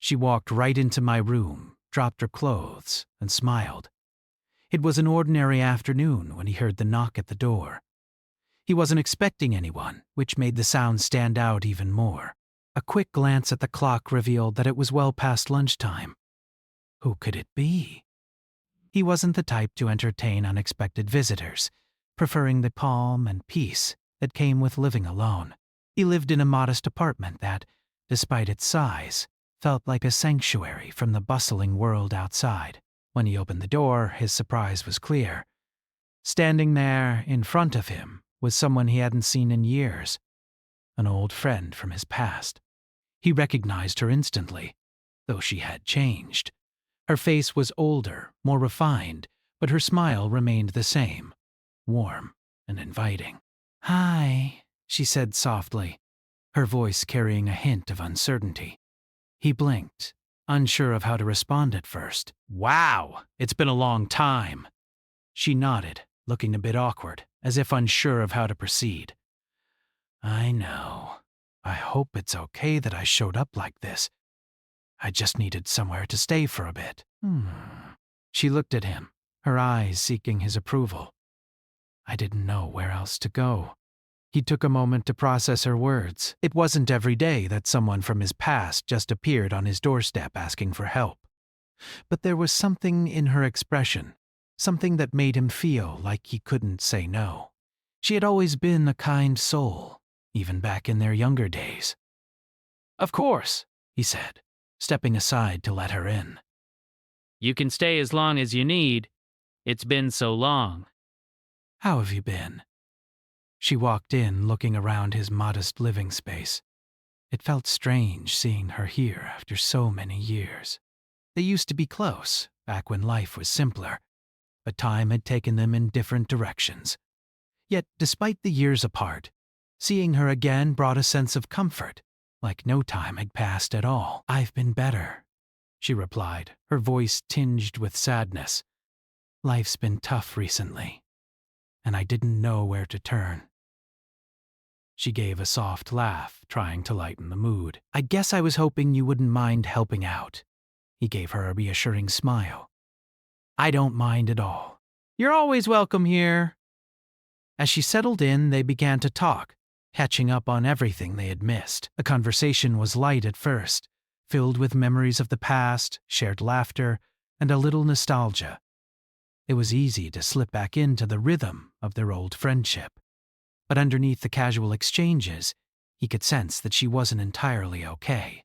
She walked right into my room, dropped her clothes, and smiled. It was an ordinary afternoon when he heard the knock at the door. He wasn't expecting anyone, which made the sound stand out even more. A quick glance at the clock revealed that it was well past lunchtime. Who could it be? He wasn't the type to entertain unexpected visitors, preferring the calm and peace that came with living alone. He lived in a modest apartment that, despite its size, felt like a sanctuary from the bustling world outside. When he opened the door, his surprise was clear. Standing there in front of him was someone he hadn't seen in years, an old friend from his past. He recognized her instantly, though she had changed. Her face was older, more refined, but her smile remained the same, warm and inviting. "Hi," she said softly, her voice carrying a hint of uncertainty. He blinked, unsure of how to respond at first. "Wow, it's been a long time." She nodded, looking a bit awkward, as if unsure of how to proceed. "I know. I hope it's okay that I showed up like this. I just needed somewhere to stay for a bit." She looked at him, her eyes seeking his approval. I didn't know where else to go. He took a moment to process her words. It wasn't every day that someone from his past just appeared on his doorstep asking for help. But there was something in her expression, something that made him feel like he couldn't say no. She had always been a kind soul, even back in their younger days. "Of course," he said, stepping aside to let her in. You can stay as long as you need. It's been so long." "How have you been?" She walked in, looking around his modest living space. It felt strange seeing her here after so many years. They used to be close, back when life was simpler, but time had taken them in different directions. Yet, despite the years apart, seeing her again brought a sense of comfort, like no time had passed at all. "I've been better," she replied, her voice tinged with sadness. "Life's been tough recently, and I didn't know where to turn." She gave a soft laugh, trying to lighten the mood. "I guess I was hoping you wouldn't mind helping out." He gave her a reassuring smile. "I don't mind at all. You're always welcome here." As she settled in, they began to talk, catching up on everything they had missed. The conversation was light at first, filled with memories of the past, shared laughter, and a little nostalgia. It was easy to slip back into the rhythm of their old friendship. But underneath the casual exchanges, he could sense that she wasn't entirely okay.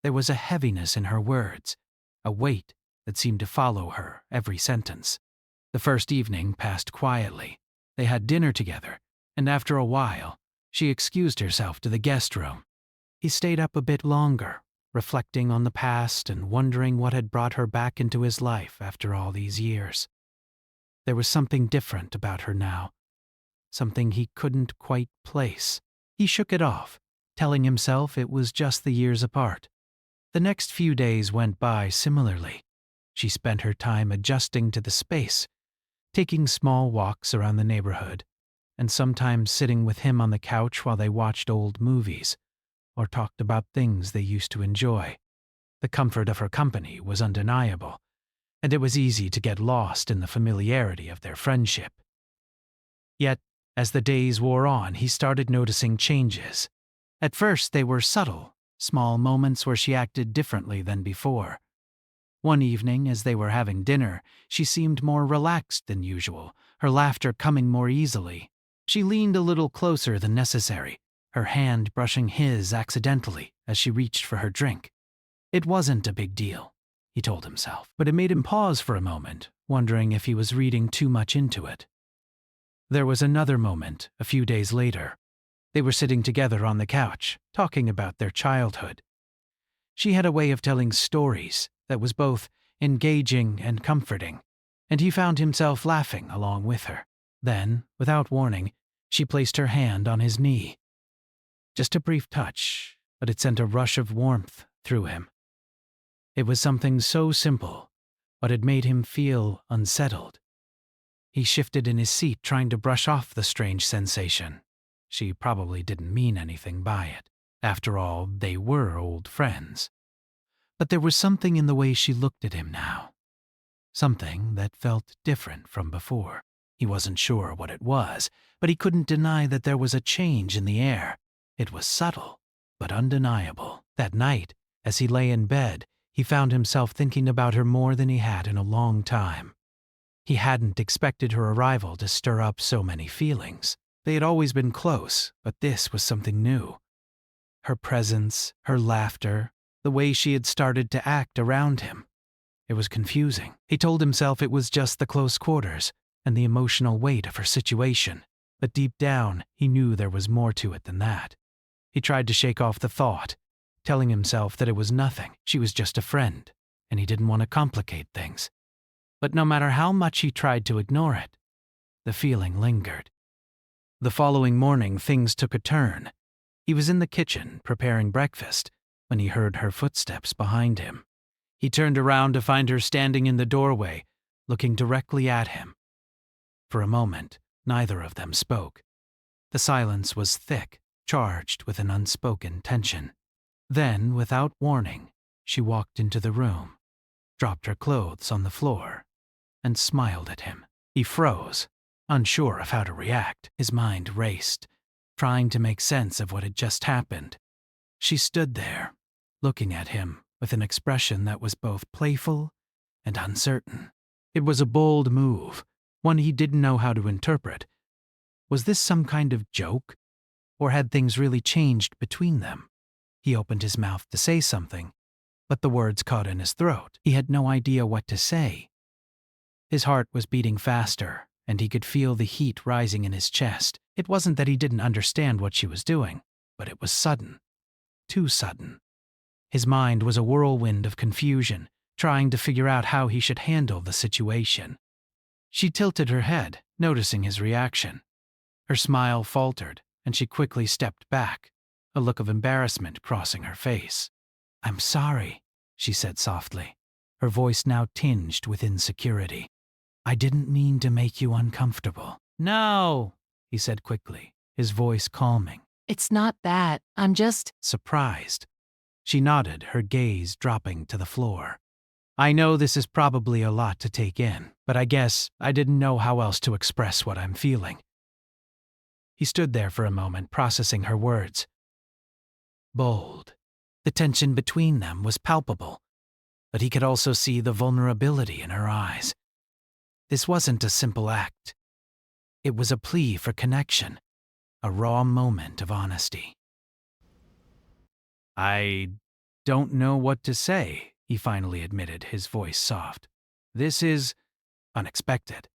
There was a heaviness in her words, a weight that seemed to follow her every sentence. The first evening passed quietly. They had dinner together, and after a while, she excused herself to the guest room. He stayed up a bit longer, reflecting on the past and wondering what had brought her back into his life after all these years. There was something different about her now, something he couldn't quite place. He shook it off, telling himself it was just the years apart. The next few days went by similarly. She spent her time adjusting to the space, taking small walks around the neighborhood, and sometimes sitting with him on the couch while they watched old movies or talked about things they used to enjoy. The comfort of her company was undeniable, and it was easy to get lost in the familiarity of their friendship. Yet, as the days wore on, he started noticing changes. At first, they were subtle, small moments where she acted differently than before. One evening, as they were having dinner, she seemed more relaxed than usual, her laughter coming more easily. She leaned a little closer than necessary, her hand brushing his accidentally as she reached for her drink. It wasn't a big deal, he told himself, but it made him pause for a moment, wondering if he was reading too much into it. There was another moment, a few days later. They were sitting together on the couch, talking about their childhood. She had a way of telling stories that was both engaging and comforting, and he found himself laughing along with her. Then, without warning, she placed her hand on his knee. Just a brief touch, but it sent a rush of warmth through him. It was something so simple, but it made him feel unsettled. He shifted in his seat, trying to brush off the strange sensation. She probably didn't mean anything by it. After all, they were old friends. But there was something in the way she looked at him now. Something that felt different from before. He wasn't sure what it was, but he couldn't deny that there was a change in the air. It was subtle, but undeniable. That night, as he lay in bed, he found himself thinking about her more than he had in a long time. He hadn't expected her arrival to stir up so many feelings. They had always been close, but this was something new. Her presence, her laughter, the way she had started to act around him. It was confusing. He told himself it was just the close quarters and the emotional weight of her situation, but deep down, he knew there was more to it than that. He tried to shake off the thought, telling himself that it was nothing, she was just a friend, and he didn't want to complicate things. But no matter how much he tried to ignore it, the feeling lingered. The following morning, things took a turn. He was in the kitchen preparing breakfast when he heard her footsteps behind him. He turned around to find her standing in the doorway, looking directly at him. For a moment, neither of them spoke. The silence was thick, charged with an unspoken tension. Then, without warning, she walked into the room, dropped her clothes on the floor, and smiled at him. He froze, unsure of how to react. His mind raced, trying to make sense of what had just happened. She stood there, looking at him with an expression that was both playful and uncertain. It was a bold move, one he didn't know how to interpret. Was this some kind of joke, or had things really changed between them? He opened his mouth to say something, but the words caught in his throat. He had no idea what to say. His heart was beating faster, and he could feel the heat rising in his chest. It wasn't that he didn't understand what she was doing, but it was sudden. Too sudden. His mind was a whirlwind of confusion, trying to figure out how he should handle the situation. She tilted her head, noticing his reaction. Her smile faltered, and she quickly stepped back, a look of embarrassment crossing her face. "I'm sorry," she said softly, her voice now tinged with insecurity. "I didn't mean to make you uncomfortable." "No," he said quickly, his voice calming. It's not that. I'm just… Surprised. She nodded, her gaze dropping to the floor. "I know this is probably a lot to take in, but I guess I didn't know how else to express what I'm feeling." He stood there for a moment, processing her words. Bold. The tension between them was palpable, but he could also see the vulnerability in her eyes. This wasn't a simple act. It was a plea for connection, a raw moment of honesty. "I don't know what to say," he finally admitted, his voice soft. "This is unexpected."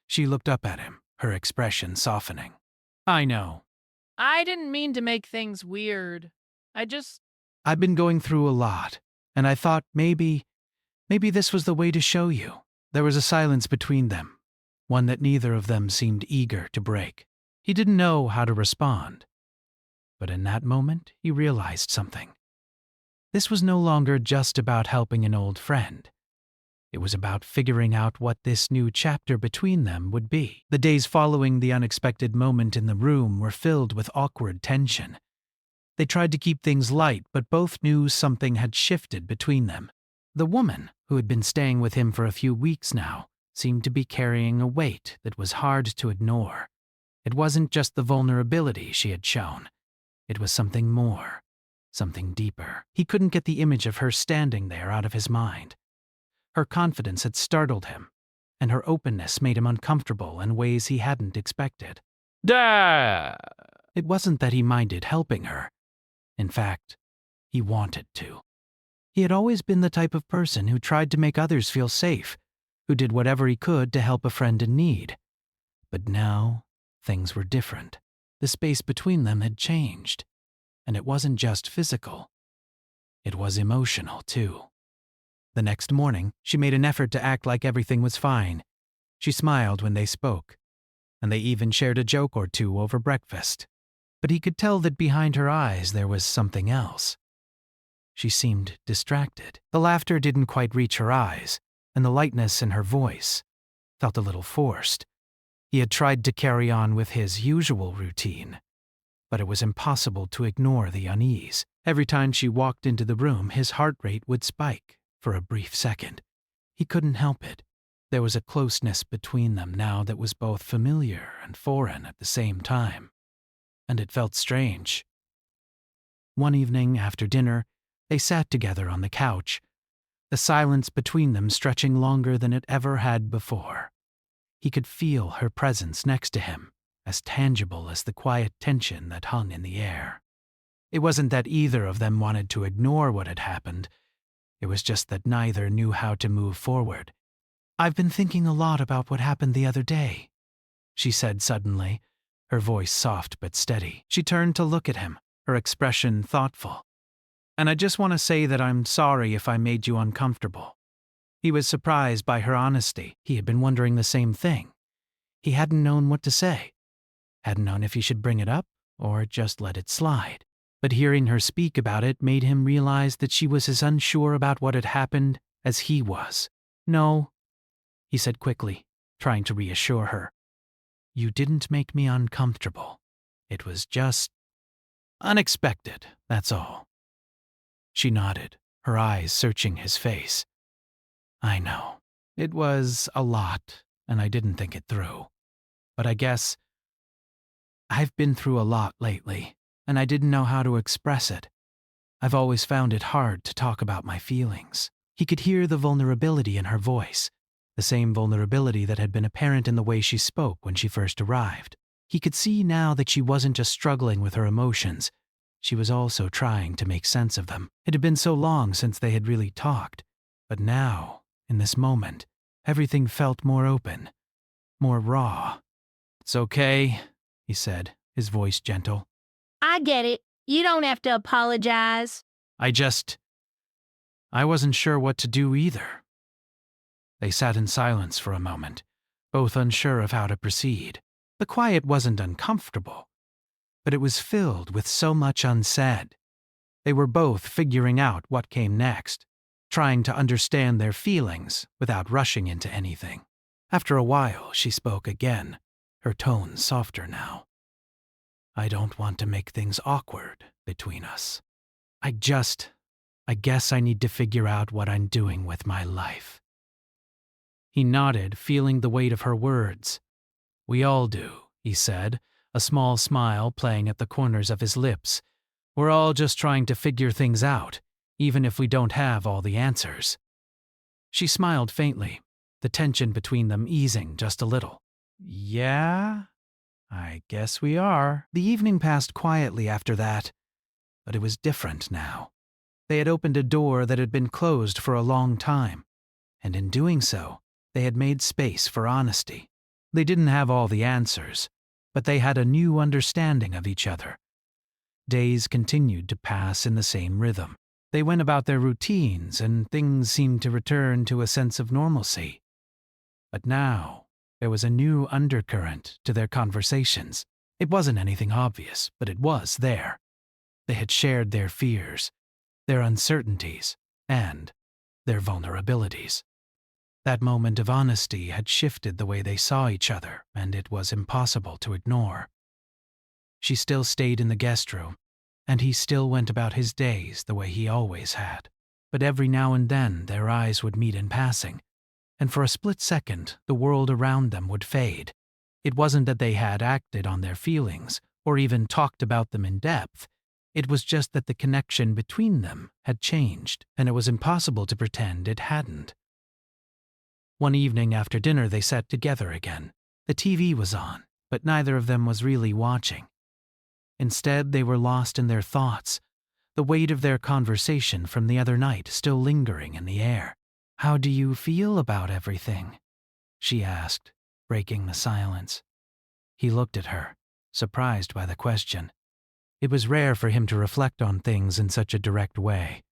She looked up at him, her expression softening. "I know. I didn't mean to make things weird. I've been going through a lot, and I thought maybe this was the way to show you." There was a silence between them, one that neither of them seemed eager to break. He didn't know how to respond. But in that moment, he realized something. This was no longer just about helping an old friend. It was about figuring out what this new chapter between them would be. The days following the unexpected moment in the room were filled with awkward tension. They tried to keep things light, but both knew something had shifted between them. The woman, who had been staying with him for a few weeks now, seemed to be carrying a weight that was hard to ignore. It wasn't just the vulnerability she had shown. It was something more, something deeper. He couldn't get the image of her standing there out of his mind. Her confidence had startled him, and her openness made him uncomfortable in ways he hadn't expected. Duh! It wasn't that he minded helping her. In fact, he wanted to. He had always been the type of person who tried to make others feel safe, who did whatever he could to help a friend in need. But now, things were different. The space between them had changed, and it wasn't just physical. It was emotional, too. The next morning, she made an effort to act like everything was fine. She smiled when they spoke, and they even shared a joke or two over breakfast. But he could tell that behind her eyes there was something else. She seemed distracted. The laughter didn't quite reach her eyes, and the lightness in her voice felt a little forced. He had tried to carry on with his usual routine, but it was impossible to ignore the unease. Every time she walked into the room, his heart rate would spike for a brief second. He couldn't help it. There was a closeness between them now that was both familiar and foreign at the same time. And it felt strange. One evening after dinner, they sat together on the couch, the silence between them stretching longer than it ever had before. He could feel her presence next to him, as tangible as the quiet tension that hung in the air. It wasn't that either of them wanted to ignore what had happened. It was just that neither knew how to move forward. "I've been thinking a lot about what happened the other day," she said suddenly, her voice soft but steady. She turned to look at him, her expression thoughtful. "And I just want to say that I'm sorry if I made you uncomfortable." He was surprised by her honesty. He had been wondering the same thing. He hadn't known what to say. Hadn't known if he should bring it up or just let it slide. But hearing her speak about it made him realize that she was as unsure about what had happened as he was. "No," he said quickly, trying to reassure her. "You didn't make me uncomfortable. It was just unexpected, that's all." She nodded, her eyes searching his face. "I know. It was a lot, and I didn't think it through. But I guess I've been through a lot lately, and I didn't know how to express it. I've always found it hard to talk about my feelings." He could hear the vulnerability in her voice, the same vulnerability that had been apparent in the way she spoke when she first arrived. He could see now that she wasn't just struggling with her emotions. She was also trying to make sense of them. It had been so long since they had really talked. But now, in this moment, everything felt more open, more raw. "It's okay," he said, his voice gentle. I get it. You don't have to apologize. I wasn't sure what to do either." They sat in silence for a moment, both unsure of how to proceed. The quiet wasn't uncomfortable, but it was filled with so much unsaid. They were both figuring out what came next, trying to understand their feelings without rushing into anything. After a while, she spoke again, her tone softer now. "I don't want to make things awkward between us. I guess I need to figure out what I'm doing with my life." He nodded, feeling the weight of her words. "We all do," he said, a small smile playing at the corners of his lips. "We're all just trying to figure things out, even if we don't have all the answers." She smiled faintly, the tension between them easing just a little. "Yeah? I guess we are." The evening passed quietly after that, but it was different now. They had opened a door that had been closed for a long time, and in doing so, they had made space for honesty. They didn't have all the answers, but they had a new understanding of each other. Days continued to pass in the same rhythm. They went about their routines, and things seemed to return to a sense of normalcy. But now, there was a new undercurrent to their conversations. It wasn't anything obvious, but it was there. They had shared their fears, their uncertainties, and their vulnerabilities. That moment of honesty had shifted the way they saw each other, and it was impossible to ignore. She still stayed in the guest room, and he still went about his days the way he always had. But every now and then their eyes would meet in passing, and for a split second the world around them would fade. It wasn't that they had acted on their feelings, or even talked about them in depth. It was just that the connection between them had changed, and it was impossible to pretend it hadn't. One evening after dinner they sat together again. The TV was on, but neither of them was really watching. Instead, they were lost in their thoughts, the weight of their conversation from the other night still lingering in the air. "How do you feel about everything?" she asked, breaking the silence. He looked at her, surprised by the question. It was rare for him to reflect on things in such a direct way.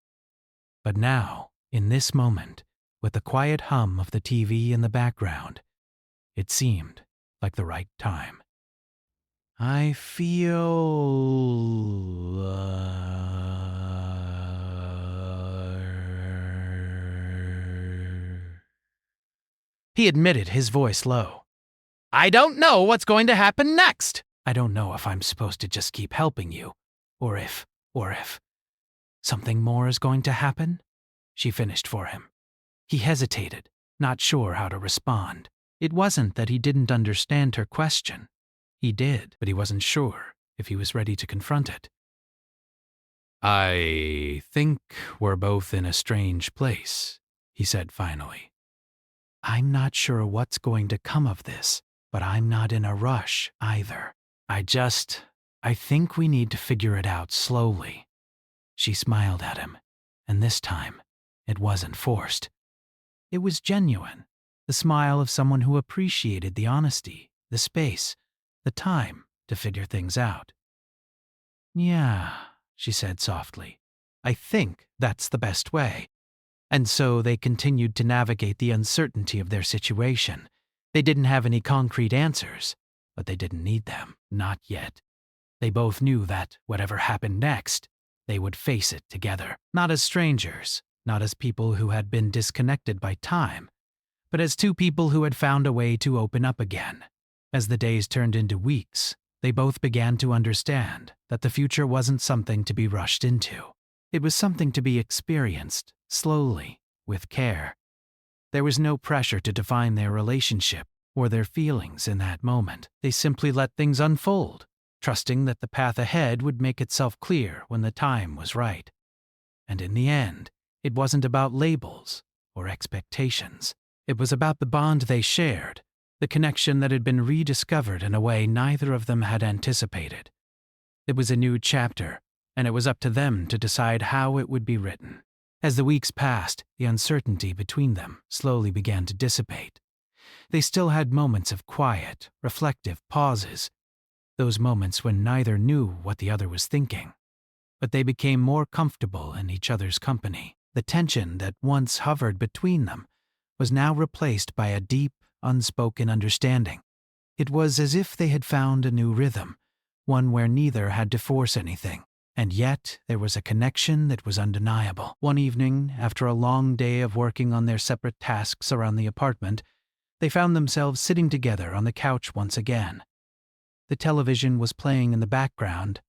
But now, in this moment, with the quiet hum of the TV in the background, it seemed like the right time. "I feel... He admitted, his voice low. "I don't know what's going to happen next. I don't know if I'm supposed to just keep helping you, or if... Something more is going to happen? She finished for him. He hesitated, not sure how to respond. It wasn't that he didn't understand her question. He did, but he wasn't sure if he was ready to confront it. I think we're both in a strange place, he said finally. I'm not sure what's going to come of this, but I'm not in a rush either. I think we need to figure it out slowly. She smiled at him, and this time, it wasn't forced. It was genuine, the smile of someone who appreciated the honesty, the space, the time to figure things out. Yeah, she said softly. I think that's the best way. And so they continued to navigate the uncertainty of their situation. They didn't have any concrete answers, but they didn't need them, not yet. They both knew that, whatever happened next, they would face it together, not as strangers, not as people who had been disconnected by time, but as two people who had found a way to open up again. As the days turned into weeks, they both began to understand that the future wasn't something to be rushed into. It was something to be experienced, slowly, with care. There was no pressure to define their relationship or their feelings in that moment. They simply let things unfold, trusting that the path ahead would make itself clear when the time was right. And in the end, it wasn't about labels or expectations. It was about the bond they shared, the connection that had been rediscovered in a way neither of them had anticipated. It was a new chapter, and it was up to them to decide how it would be written. As the weeks passed, the uncertainty between them slowly began to dissipate. They still had moments of quiet, reflective pauses, those moments when neither knew what the other was thinking. But they became more comfortable in each other's company. The tension that once hovered between them was now replaced by a deep, unspoken understanding. It was as if they had found a new rhythm, one where neither had to force anything. And yet, there was a connection that was undeniable. One evening, after a long day of working on their separate tasks around the apartment, they found themselves sitting together on the couch once again. The television was playing in the background,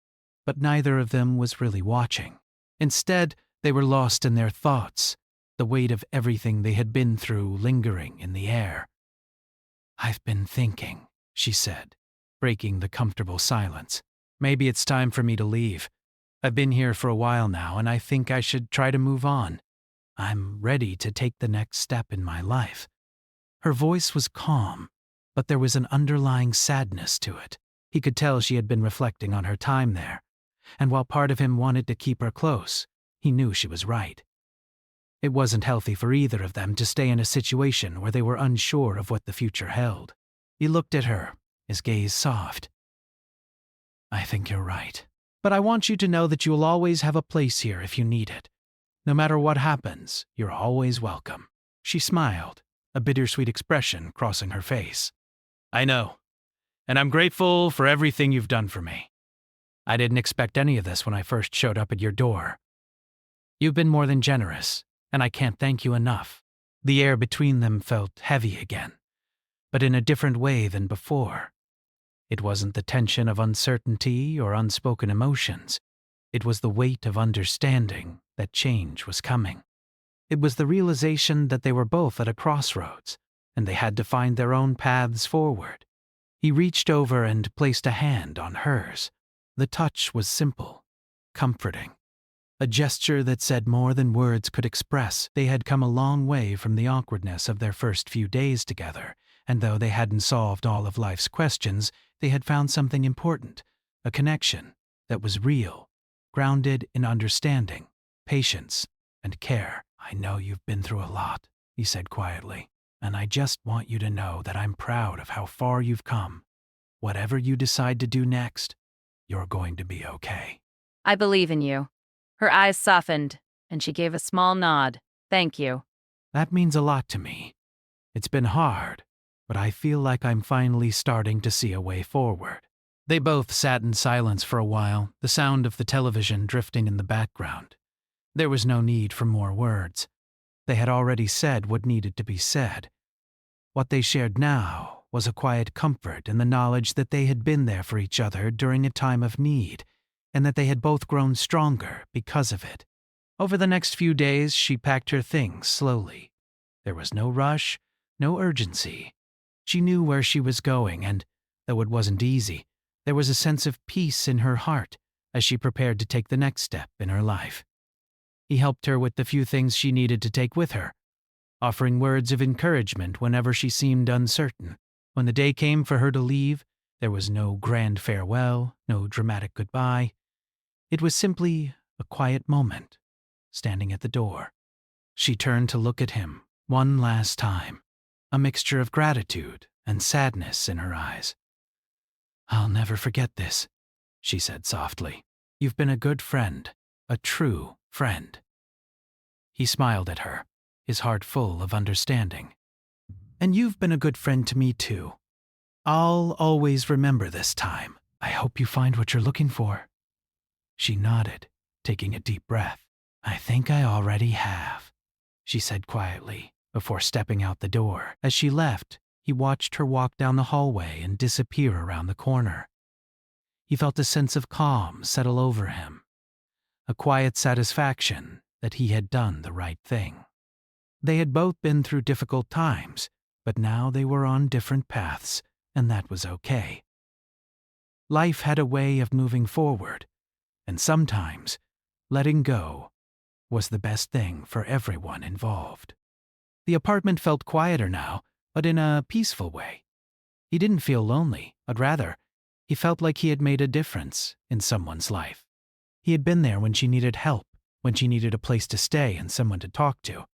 but neither of them was really watching. Instead, they were lost in their thoughts, the weight of everything they had been through lingering in the air. I've been thinking, she said, breaking the comfortable silence. Maybe it's time for me to leave. I've been here for a while now, and I think I should try to move on. I'm ready to take the next step in my life. Her voice was calm, but there was an underlying sadness to it. He could tell she had been reflecting on her time there, and while part of him wanted to keep her close, he knew she was right. It wasn't healthy for either of them to stay in a situation where they were unsure of what the future held. He looked at her, his gaze soft. I think you're right. But I want you to know that you'll always have a place here if you need it. No matter what happens, you're always welcome. She smiled, a bittersweet expression crossing her face. I know, and I'm grateful for everything you've done for me. I didn't expect any of this when I first showed up at your door. You've been more than generous, and I can't thank you enough. The air between them felt heavy again, but in a different way than before. It wasn't the tension of uncertainty or unspoken emotions. It was the weight of understanding that change was coming. It was the realization that they were both at a crossroads, and they had to find their own paths forward. He reached over and placed a hand on hers. The touch was simple, comforting. A gesture that said more than words could express. They had come a long way from the awkwardness of their first few days together, and though they hadn't solved all of life's questions, they had found something important, a connection that was real, grounded in understanding, patience, and care. I know you've been through a lot, he said quietly, and I just want you to know that I'm proud of how far you've come. Whatever you decide to do next, you're going to be okay. I believe in you. Her eyes softened, and she gave a small nod. Thank you. That means a lot to me. It's been hard, but I feel like I'm finally starting to see a way forward. They both sat in silence for a while, the sound of the television drifting in the background. There was no need for more words. They had already said what needed to be said. What they shared now was a quiet comfort in the knowledge that they had been there for each other during a time of need, and that they had both grown stronger because of it. Over the next few days, she packed her things slowly. There was no rush, no urgency. She knew where she was going, and, though it wasn't easy, there was a sense of peace in her heart as she prepared to take the next step in her life. He helped her with the few things she needed to take with her, offering words of encouragement whenever she seemed uncertain. When the day came for her to leave, there was no grand farewell, no dramatic goodbye. It was simply a quiet moment, standing at the door. She turned to look at him one last time, a mixture of gratitude and sadness in her eyes. "I'll never forget this," she said softly. "You've been a good friend, a true friend." He smiled at her, his heart full of understanding. "And you've been a good friend to me too. I'll always remember this time. I hope you find what you're looking for." She nodded, taking a deep breath. "I think I already have," she said quietly, before stepping out the door. As she left, he watched her walk down the hallway and disappear around the corner. He felt a sense of calm settle over him, a quiet satisfaction that he had done the right thing. They had both been through difficult times, but now they were on different paths, and that was okay. Life had a way of moving forward, and sometimes letting go was the best thing for everyone involved. The apartment felt quieter now, but in a peaceful way. He didn't feel lonely, but rather, he felt like he had made a difference in someone's life. He had been there when she needed help, when she needed a place to stay and someone to talk to.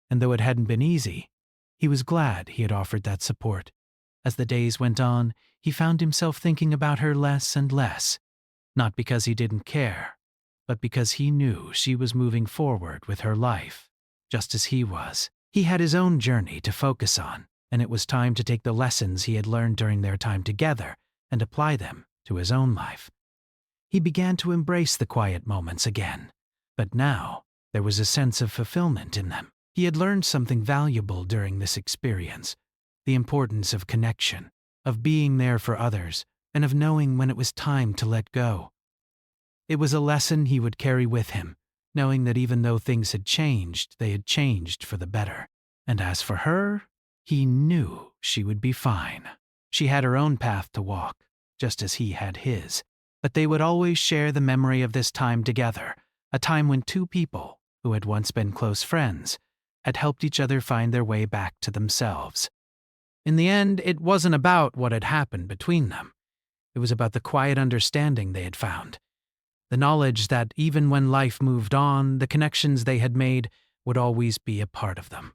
And though it hadn't been easy, he was glad he had offered that support. As the days went on, he found himself thinking about her less and less, not because he didn't care, but because he knew she was moving forward with her life, just as he was. He had his own journey to focus on, and it was time to take the lessons he had learned during their time together and apply them to his own life. He began to embrace the quiet moments again, but now there was a sense of fulfillment in them. He had learned something valuable during this experience, the importance of connection, of being there for others, and of knowing when it was time to let go. It was a lesson he would carry with him, knowing that even though things had changed, they had changed for the better. And as for her, he knew she would be fine. She had her own path to walk, just as he had his, but they would always share the memory of this time together, a time when two people, who had once been close friends, had helped each other find their way back to themselves. In the end, it wasn't about what had happened between them. It was about the quiet understanding they had found, the knowledge that even when life moved on, the connections they had made would always be a part of them.